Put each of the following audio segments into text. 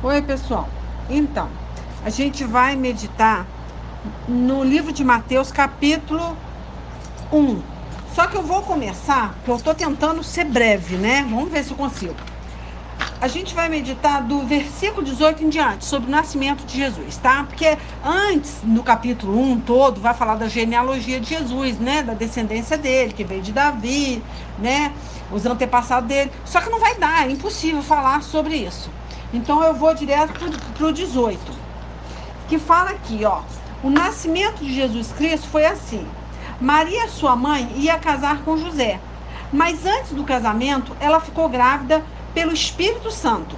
Oi, pessoal. Então, a gente vai meditar no livro de Mateus, capítulo 1. Só que eu vou começar, porque eu estou tentando ser breve, né? Vamos ver se eu consigo. A gente vai meditar do versículo 18 em diante, sobre o nascimento de Jesus, tá? Porque antes, no capítulo 1 todo, vai falar da genealogia de Jesus, né? Da descendência dele, que veio de Davi, né? Os antepassados dele. Só que não vai dar, é impossível falar sobre isso. Então eu vou direto para o 18, que fala aqui, ó. O nascimento de Jesus Cristo foi assim. Maria, sua mãe, ia casar com José. Mas antes do casamento, ela ficou grávida pelo Espírito Santo.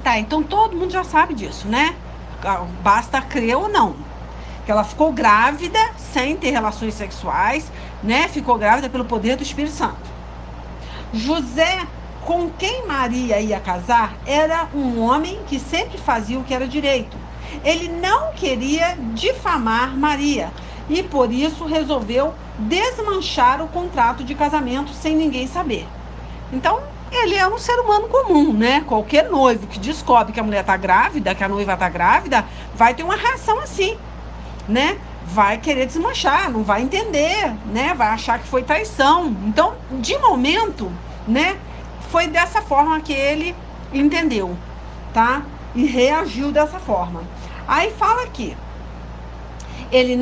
Tá, então todo mundo já sabe disso, né? Basta crer ou não. Que ela ficou grávida sem ter relações sexuais, né? Ficou grávida pelo poder do Espírito Santo. José, com quem Maria ia casar, era um homem que sempre fazia o que era direito. Ele não queria difamar Maria e por isso resolveu desmanchar o contrato de casamento sem ninguém saber. Então, ele é um ser humano comum, né? Qualquer noivo que descobre que a mulher está grávida, que a noiva está grávida, vai ter uma reação assim, né? Vai querer desmanchar, não vai entender, né? Vai achar que foi traição. Então, de momento, né? Foi dessa forma que ele entendeu, tá? E reagiu dessa forma. Aí fala aqui, ele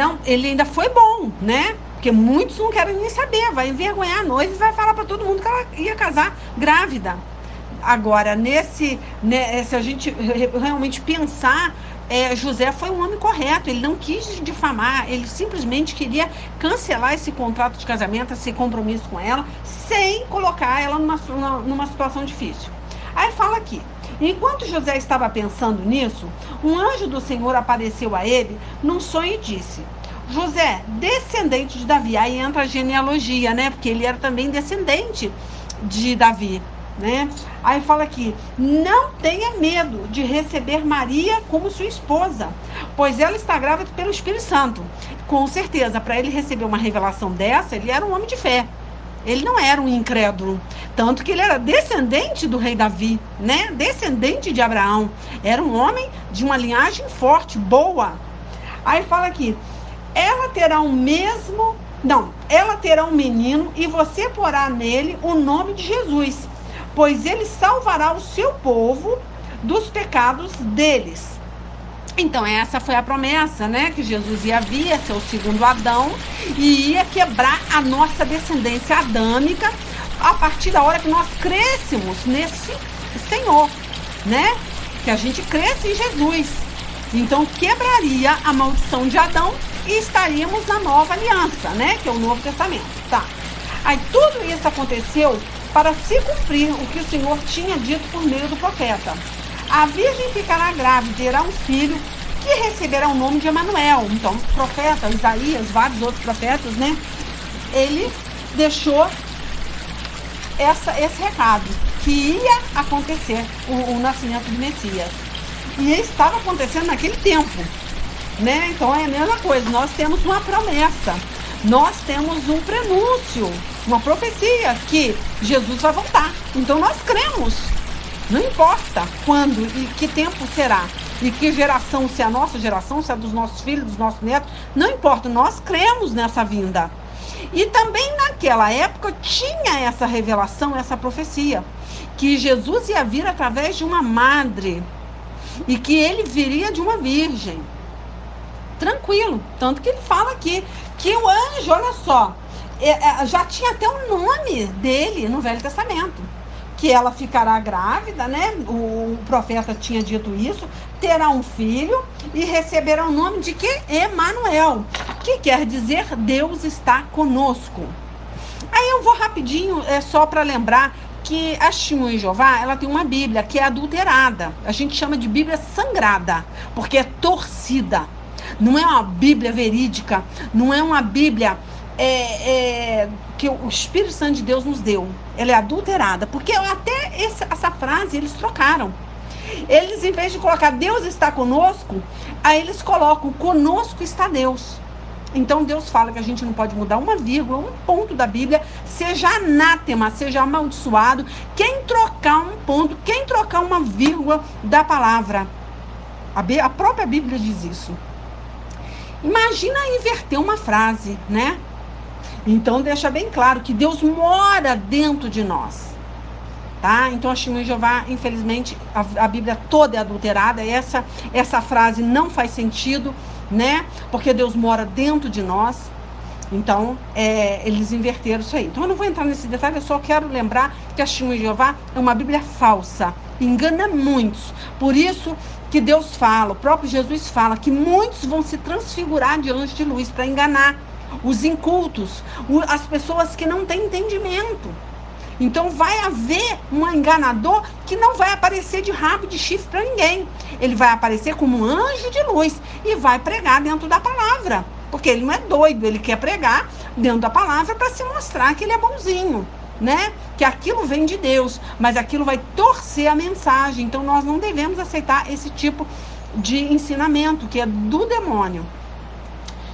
ainda foi bom, né? Porque muitos não querem nem saber, vai envergonhar a noiva e vai falar para todo mundo que ela ia casar grávida. Agora, se a gente realmente pensar, José foi um homem correto, ele não quis difamar, ele simplesmente queria cancelar esse contrato de casamento, esse compromisso com ela, sem colocar ela numa situação difícil. Aí fala aqui, enquanto José estava pensando nisso, um anjo do Senhor apareceu a ele num sonho e disse: José, descendente de Davi. Aí entra a genealogia, né? Porque ele era também descendente de Davi, né? Aí fala aqui, não tenha medo de receber Maria como sua esposa, pois ela está grávida pelo Espírito Santo. Com certeza, para ele receber uma revelação dessa, ele era um homem de fé. Ele não era um incrédulo. Tanto que ele era descendente do rei Davi, né? Descendente de Abraão. Era um homem de uma linhagem forte, boa. Aí fala aqui, ela terá um menino e você porá nele o nome de Jesus, pois ele salvará o seu povo dos pecados deles. Então essa foi a promessa, né? Que Jesus ia vir, ia ser o segundo Adão e ia quebrar a nossa descendência adâmica a partir da hora que nós crescemos nesse Senhor, né? Que a gente cresce em Jesus. Então quebraria a maldição de Adão e estaríamos na nova aliança, né? Que é o Novo Testamento, tá? Aí tudo isso aconteceu para se cumprir o que o Senhor tinha dito por meio do profeta. A virgem ficará grávida e terá um filho que receberá o nome de Emanuel. Então, o profeta Isaías, vários outros profetas, né? Ele deixou esse recado, que ia acontecer o nascimento do Messias. E estava acontecendo naquele tempo, né? Então é a mesma coisa, nós temos uma promessa, nós temos um prenúncio, uma profecia que Jesus vai voltar. Então nós cremos, não importa quando e que tempo será, e que geração, se é a nossa geração, se é dos nossos filhos, dos nossos netos, não importa, nós cremos nessa vinda. E também naquela época tinha essa revelação, essa profecia, que Jesus ia vir através de uma madre, e que ele viria de uma virgem. Tranquilo, tanto que ele fala aqui, que o anjo, olha só, já tinha até o nome dele no Velho Testamento, que ela ficará grávida, né? O profeta tinha dito isso, terá um filho e receberá o nome de que? Emanuel, que quer dizer Deus está conosco. Aí eu vou rapidinho, só para lembrar que a Testemunha de Jeová, ela tem uma Bíblia que é adulterada. A gente chama de Bíblia sangrada, porque é torcida. Não é uma Bíblia verídica, não é uma Bíblia que o Espírito Santo de Deus nos deu. Ela é adulterada, porque até essa frase eles trocaram. Eles, em vez de colocar Deus está conosco, aí eles colocam conosco está Deus. Então Deus fala que a gente não pode mudar uma vírgula, um ponto da Bíblia, seja anátema, seja amaldiçoado, quem trocar um ponto, quem trocar uma vírgula da palavra. A própria Bíblia diz isso. Imagina inverter uma frase, né? Então deixa bem claro que Deus mora dentro de nós. Tá? Então a Testemunha de Jeová, infelizmente, a Bíblia toda é adulterada. Essa frase não faz sentido, né? Porque Deus mora dentro de nós. Então, eles inverteram isso aí. Então eu não vou entrar nesse detalhe, eu só quero lembrar que a Testemunha de Jeová é uma Bíblia falsa, engana muitos. Por isso que Deus fala, o próprio Jesus fala, que muitos vão se transfigurar de anjo de luz para enganar os incultos, as pessoas que não têm entendimento. Então vai haver um enganador que não vai aparecer de rabo de chifre para ninguém. Ele vai aparecer como um anjo de luz e vai pregar dentro da palavra. Porque ele não é doido, ele quer pregar dentro da palavra para se mostrar que ele é bonzinho, né? Que aquilo vem de Deus, mas aquilo vai torcer a mensagem. Então nós não devemos aceitar esse tipo de ensinamento que é do demônio.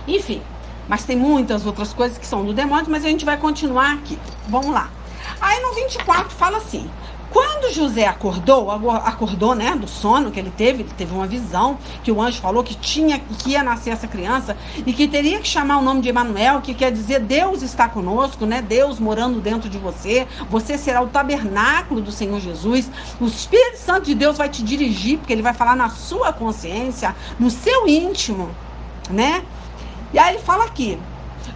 Enfim, mas tem muitas outras coisas que são do demônio, mas a gente vai continuar aqui. Vamos lá. Aí no 24 fala assim: quando José acordou, né, do sono que ele teve uma visão, que o anjo falou que ia nascer essa criança, e que teria que chamar o nome de Emanuel, que quer dizer Deus está conosco, né, Deus morando dentro de você, você será o tabernáculo do Senhor Jesus, o Espírito Santo de Deus vai te dirigir, porque ele vai falar na sua consciência, no seu íntimo, né? E aí ele fala aqui: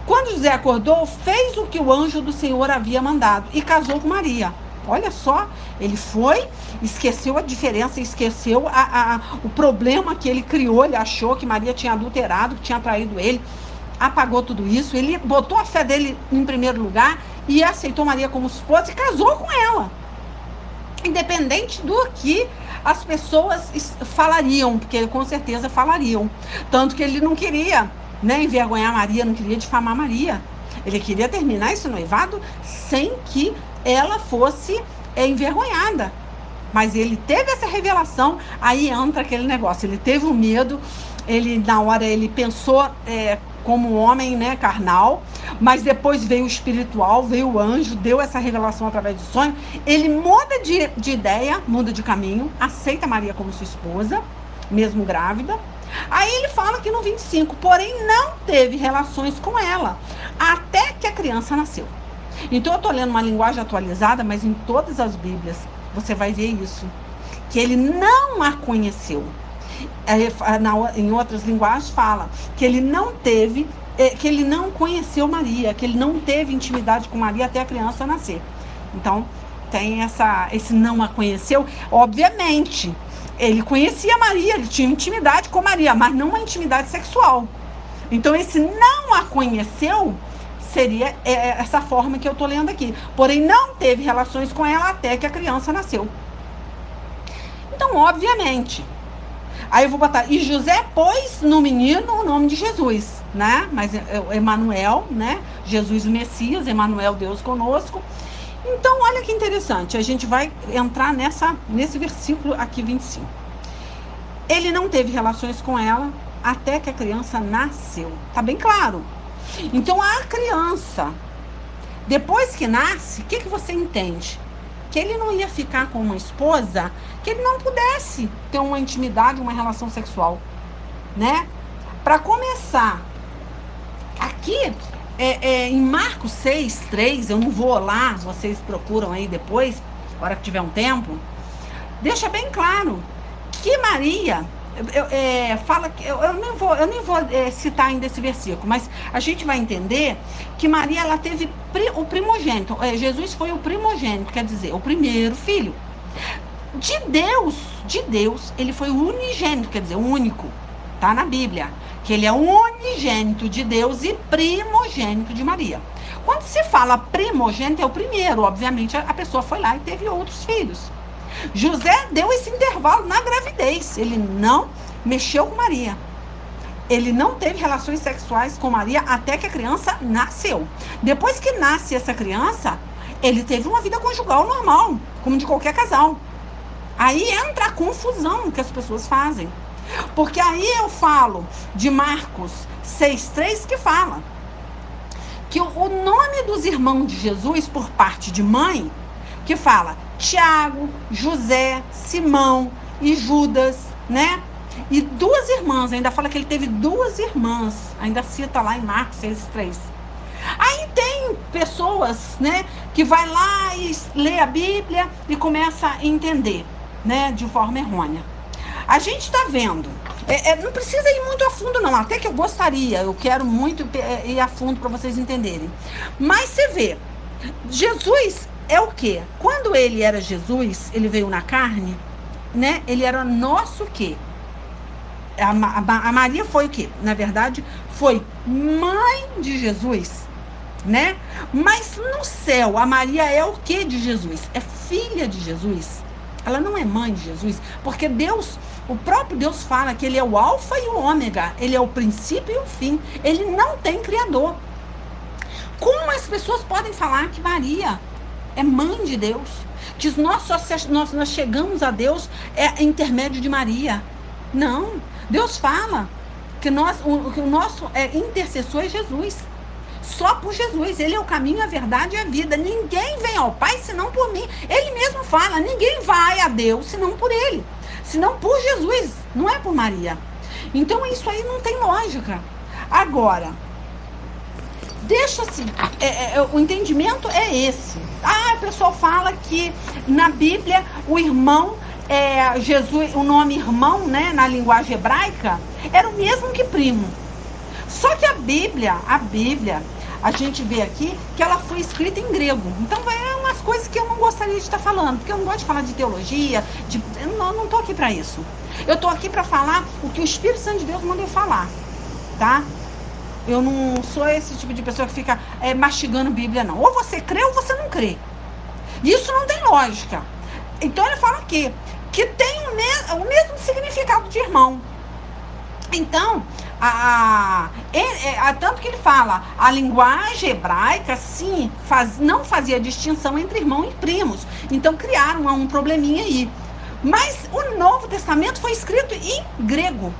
quando José acordou, fez o que o anjo do Senhor havia mandado e casou com Maria. Olha só, ele foi, esqueceu a diferença, esqueceu o problema que ele criou. Ele achou que Maria tinha adulterado, que tinha traído ele, apagou tudo isso. Ele botou a fé dele em primeiro lugar e aceitou Maria como esposa e casou com ela, independente do que as pessoas falariam, porque com certeza falariam. Tanto que ele não queria, né, envergonhar Maria, não queria difamar Maria. Ele queria terminar esse noivado sem que ela fosse envergonhada. Mas ele teve essa revelação, aí entra aquele negócio. Ele teve o medo, na hora ele pensou como um homem, né, carnal, mas depois veio o espiritual, veio o anjo, deu essa revelação através do sonho. Ele muda de ideia, muda de caminho, aceita Maria como sua esposa, mesmo grávida. Aí ele fala que no 25, porém não teve relações com ela, até que a criança nasceu. Então eu estou lendo uma linguagem atualizada, mas em todas as Bíblias você vai ver isso, que ele não a conheceu. Em outras linguagens fala que ele não teve, que ele não conheceu Maria, que ele não teve intimidade com Maria até a criança nascer. Então tem esse não a conheceu. Obviamente ele conhecia Maria, ele tinha intimidade com Maria, mas não uma intimidade sexual. Então esse não a conheceu seria essa forma que eu estou lendo aqui. Porém não teve relações com ela até que a criança nasceu. Então obviamente, aí eu vou botar, e José pôs no menino o nome de Jesus, né? Mas Emanuel, né? Jesus o Messias, Emanuel, Deus conosco. Então olha que interessante, a gente vai entrar nesse versículo aqui 25. Ele não teve relações com ela até que a criança nasceu. Tá bem claro. Então a criança, depois que nasce, o que você entende? Que ele não ia ficar com uma esposa que ele não pudesse ter uma intimidade, uma relação sexual, né? Para começar, aqui em Marcos 6:3, eu não vou lá, vocês procuram aí depois, na hora que tiver um tempo, deixa bem claro que Maria fala que eu nem vou citar ainda esse versículo, mas a gente vai entender que Maria, ela teve o primogênito. Jesus foi o primogênito, quer dizer, o primeiro filho de Deus. Ele foi o unigênito, quer dizer, o único. Tá na Bíblia que ele é unigênito de Deus e primogênito de Maria. Quando se fala primogênito, é o primeiro. Obviamente a pessoa foi lá e teve outros filhos. José deu esse intervalo na gravidez. Ele não mexeu com Maria. Ele não teve relações sexuais com Maria até que a criança nasceu. Depois que nasce essa criança, ele teve uma vida conjugal normal, como de qualquer casal. Aí entra a confusão que as pessoas fazem. Porque aí eu falo de Marcos 6,3, que fala que o nome dos irmãos de Jesus, por parte de mãe, que fala Tiago, José, Simão e Judas, né? E 2 irmãs, ainda fala que ele teve 2 irmãs, ainda cita lá em Marcos 6,3. Aí tem pessoas, né, que vai lá e lê a Bíblia e começa a entender, né, de forma errônea. A gente está vendo, não precisa ir muito a fundo não, até que eu gostaria, eu quero muito ir a fundo para vocês entenderem. Mas você vê, Jesus é o quê? Quando ele era Jesus, ele veio na carne, né, ele era nosso quê? A Maria foi o quê? Na verdade, foi mãe de Jesus, né? Mas no céu, a Maria é o que de Jesus? É filha de Jesus. Ela não é mãe de Jesus, porque Deus, o próprio Deus fala que ele é o alfa e o ômega, ele é o princípio e o fim, ele não tem criador. Como as pessoas podem falar que Maria é mãe de Deus? Que nós chegamos a Deus intermédio de Maria? Não, Deus fala que o nosso intercessor é Jesus. Só por Jesus, ele é o caminho, a verdade e a vida. Ninguém vem ao Pai senão por mim. Ele mesmo fala, ninguém vai a Deus senão por ele, senão por Jesus, não é por Maria. Então isso aí não tem lógica. Agora, deixa assim, o entendimento é esse. O pessoal fala que na Bíblia o irmão, Jesus, o nome irmão, né, na linguagem hebraica, era o mesmo que primo. Só que a Bíblia, a gente vê aqui que ela foi escrita em grego. Então é umas coisas que eu não gostaria de estar falando, porque eu não gosto de falar de teologia, eu não estou aqui para isso. Eu estou aqui para falar o que o Espírito Santo de Deus manda eu falar, tá? Eu não sou esse tipo de pessoa que fica mastigando Bíblia, não. Ou você crê ou você não crê. Isso não tem lógica. Então ele fala aqui que tem o mesmo significado de irmão. Então, tanto que ele fala, a linguagem hebraica, sim, não fazia distinção entre irmão e primos. Então criaram um probleminha aí. Mas o Novo Testamento foi escrito em grego,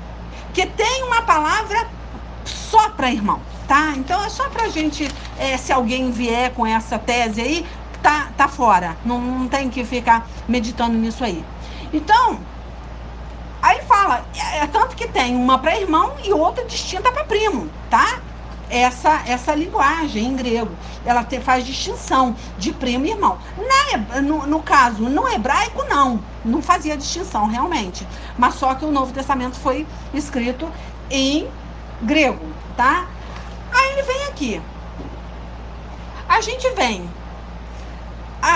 que tem uma palavra só para irmão, tá? Então é só pra gente, se alguém vier com essa tese aí, tá fora. Não tem que ficar meditando nisso aí. Então, aí ele fala, tanto que tem uma para irmão e outra distinta para primo, tá? Essa linguagem em grego, ela faz distinção de primo e irmão. No caso, no hebraico, não fazia distinção realmente. Mas só que o Novo Testamento foi escrito em grego, tá? Aí ele vem aqui. A gente vem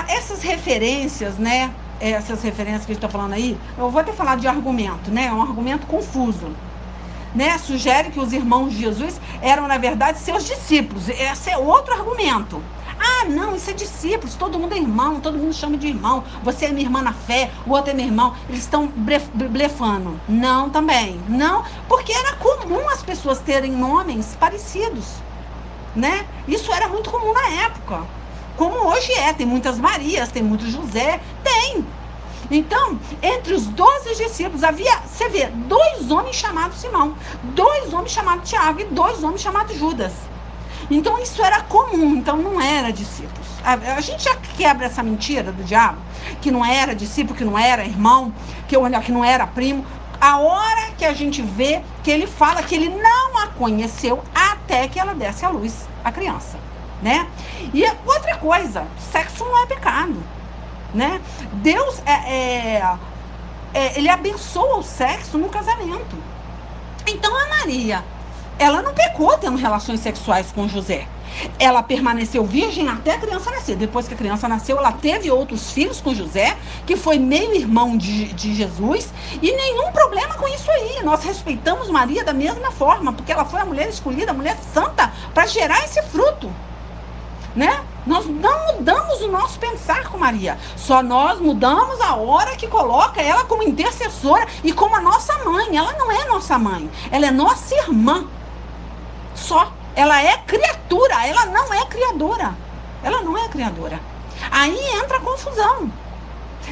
essas referências, né? Essas referências que a gente está falando aí, eu vou até falar de argumento, né? É um argumento confuso, né? Sugere que os irmãos de Jesus eram, na verdade, seus discípulos. Esse é outro argumento. Não, isso é discípulos, todo mundo é irmão, todo mundo chama de irmão. Você é minha irmã na fé, o outro é meu irmão. Eles estão blefando. Não, também. Não, porque era comum as pessoas terem nomes parecidos, né? Isso era muito comum na época. Como hoje tem muitas Marias, tem muitos José, tem. Então, entre os 12 discípulos havia, você vê, 2 homens chamados Simão, 2 homens chamados Tiago e 2 homens chamados Judas. Então, isso era comum, então não era discípulos. A gente já quebra essa mentira do diabo, que não era discípulo, que não era irmão, que não era primo. A hora que a gente vê que ele fala que ele não a conheceu até que ela desse à luz a criança, né? E outra coisa, sexo não é pecado, né? Deus ele abençoa o sexo no casamento. Então a Maria, ela não pecou tendo relações sexuais com José. Ela permaneceu virgem até a criança nascer. Depois que a criança nasceu, ela teve outros filhos com José, que foi meio irmão de Jesus, e nenhum problema com isso aí. Nós respeitamos Maria da mesma forma, porque ela foi a mulher escolhida, a mulher santa, para gerar esse fruto, né? Nós não mudamos o nosso pensar com Maria. Só nós mudamos a hora que coloca ela como intercessora e como a nossa mãe. Ela não é nossa mãe, ela é nossa irmã. Só. Ela é criatura, ela não é criadora. Ela não é criadora. Aí entra a confusão.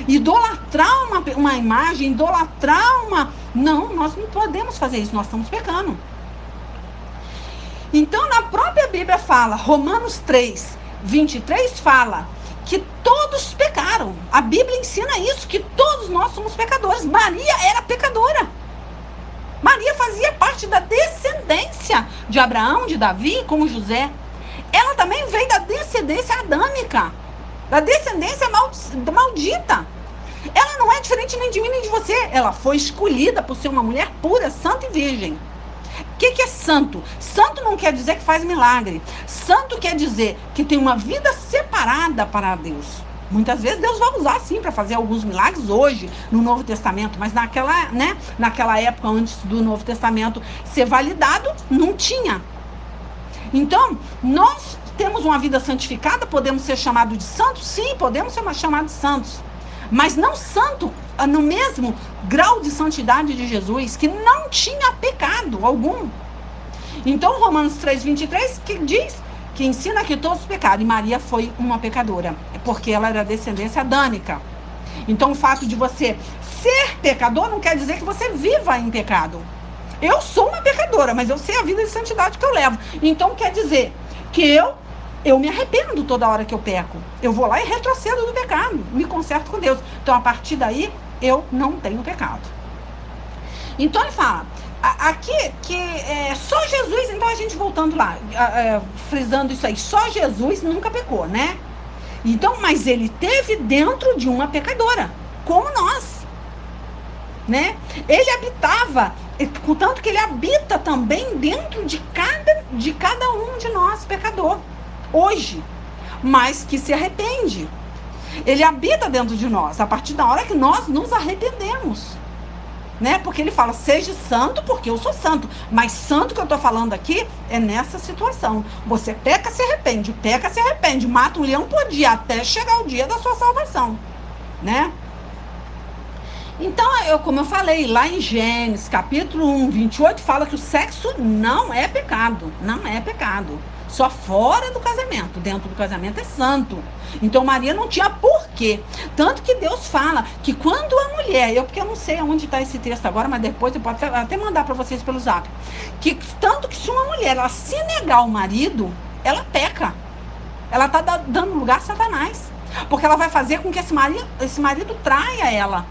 Idolatrar uma imagem, idolatrar uma... Não, nós não podemos fazer isso, nós estamos pecando. Então, na própria Bíblia fala, Romanos 3, 23 fala que todos pecaram. A Bíblia ensina isso, que todos nós somos pecadores. Maria era pecadora. Maria fazia parte da descendência de Abraão, de Davi, como José. Ela também veio da descendência adâmica, da descendência maldita. Ela não é diferente nem de mim nem de você. Ela foi escolhida por ser uma mulher pura, santa e virgem. O que é santo? Santo não quer dizer que faz milagre. Santo quer dizer que tem uma vida separada para Deus. Muitas vezes Deus vai usar sim para fazer alguns milagres hoje no Novo Testamento, mas naquela época antes do Novo Testamento ser validado, não tinha. Então, nós temos uma vida santificada, podemos ser chamados de santos? Sim, podemos ser chamados de santos. Mas não santo no mesmo grau de santidade de Jesus, que não tinha pecado algum. Então, Romanos 3, 23, que diz, que ensina que todos pecaram. E Maria foi uma pecadora, porque ela era descendência adâmica. Então, o fato de você ser pecador não quer dizer que você viva em pecado. Eu sou uma pecadora, mas eu sei a vida de santidade que eu levo. Então, quer dizer que eu me arrependo toda hora que eu peco. Eu vou lá e retrocedo do pecado, me conserto com Deus. Então, a partir daí, eu não tenho pecado. Então, ele fala, aqui, que só Jesus, então a gente voltando lá, frisando isso aí, só Jesus nunca pecou, né? Então, mas ele teve dentro de uma pecadora, como nós, né? Ele habitava, portanto que ele habita também dentro de cada um de nós, pecador, hoje, mas que se arrepende. Ele habita dentro de nós, a partir da hora que nós nos arrependemos, né? Porque ele fala, seja santo porque eu sou santo. Mas santo que eu estou falando aqui é nessa situação. Você peca, se arrepende, mata um leão por dia, até chegar o dia da sua salvação, né? Então, como eu falei, lá em Gênesis, capítulo 1, 28, fala que o sexo não é pecado. Não é pecado. Só fora do casamento. Dentro do casamento é santo. Então, Maria não tinha porquê. Tanto que Deus fala que quando a mulher... Porque eu não sei onde está esse texto agora, mas depois eu posso até mandar para vocês pelo zap. Que tanto que se uma mulher ela se negar ao marido, ela peca. Ela está dando lugar a Satanás. Porque ela vai fazer com que esse marido traia ela.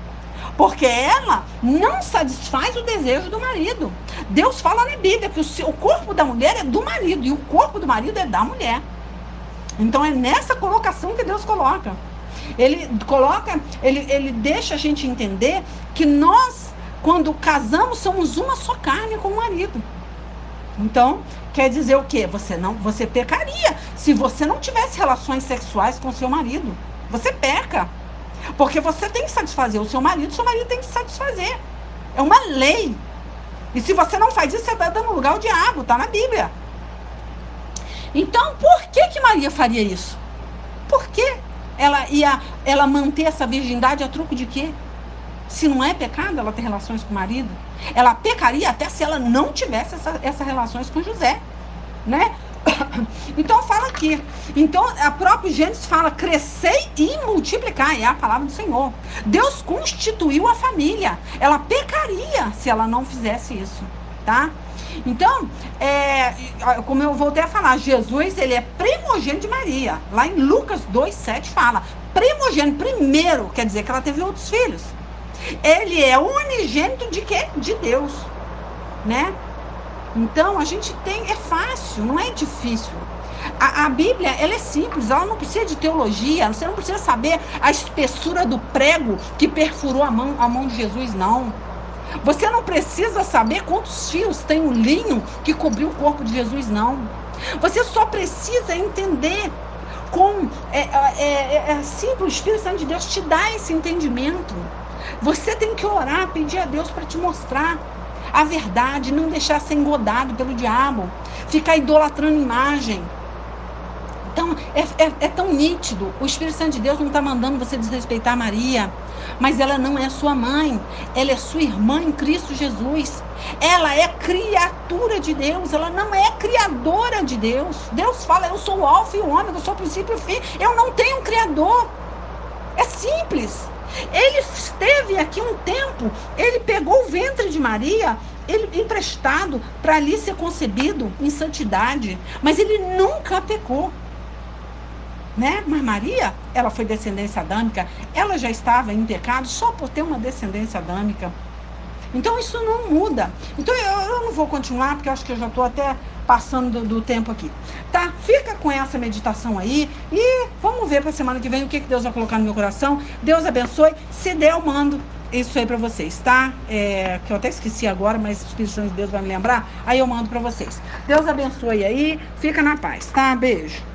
Porque ela não satisfaz o desejo do marido. Deus fala na Bíblia que o corpo da mulher é do marido e o corpo do marido é da mulher. Então é nessa colocação que Deus coloca. Ele deixa a gente entender que nós, quando casamos, somos uma só carne com o marido. Então, quer dizer o quê? Você pecaria se você não tivesse relações sexuais com seu marido. Você peca. Porque você tem que satisfazer o seu marido tem que satisfazer. É uma lei. E se você não faz isso, você está dando lugar ao diabo, está na Bíblia. Então, por que Maria faria isso? Por que ela manter essa virgindade a truco de quê? Se não é pecado ela ter relações com o marido, ela pecaria até se ela não tivesse essas relações com José, né? Então fala aqui. Então a própria Gênesis fala, crescei e multiplicai, é a palavra do Senhor. Deus constituiu a família. Ela pecaria se ela não fizesse isso, tá? Então, como eu voltei a falar, Jesus, ele é primogênito de Maria. Lá em Lucas 2,7 fala, primogênito, primeiro, quer dizer que ela teve outros filhos. Ele é unigênito de quê? De Deus, né? Então, a gente é fácil, não é difícil. A Bíblia, ela é simples, ela não precisa de teologia, você não precisa saber a espessura do prego que perfurou a mão de Jesus, não. Você não precisa saber quantos fios tem o linho que cobriu o corpo de Jesus, não. Você só precisa entender é simples, o Espírito Santo de Deus te dá esse entendimento. Você tem que orar, pedir a Deus para te mostrar a verdade, não deixar ser engodado pelo diabo, ficar idolatrando imagem. Então, é tão nítido. O Espírito Santo de Deus não está mandando você desrespeitar Maria, mas ela não é sua mãe, ela é sua irmã em Cristo Jesus. Ela é criatura de Deus, ela não é criadora de Deus. Deus fala, eu sou o alfa e o ômega, eu sou o princípio e o fim, eu não tenho um criador. É simples. Ele esteve aqui um tempo, ele pegou o ventre de Maria ele emprestado para ali ser concebido em santidade, mas ele nunca pecou, né? Mas Maria, ela foi descendência adâmica, ela já estava em pecado só por ter uma descendência adâmica. Então isso não muda. Então eu não vou continuar, porque eu acho que eu já estou até passando do tempo aqui. Tá? Fica com essa meditação aí e vamos ver para a semana que vem o que Deus vai colocar no meu coração. Deus abençoe. Se der, eu mando isso aí para vocês, tá? Que eu até esqueci agora, mas o Espírito Santo de Deus vai me lembrar. Aí eu mando para vocês. Deus abençoe aí. Fica na paz, tá? Beijo.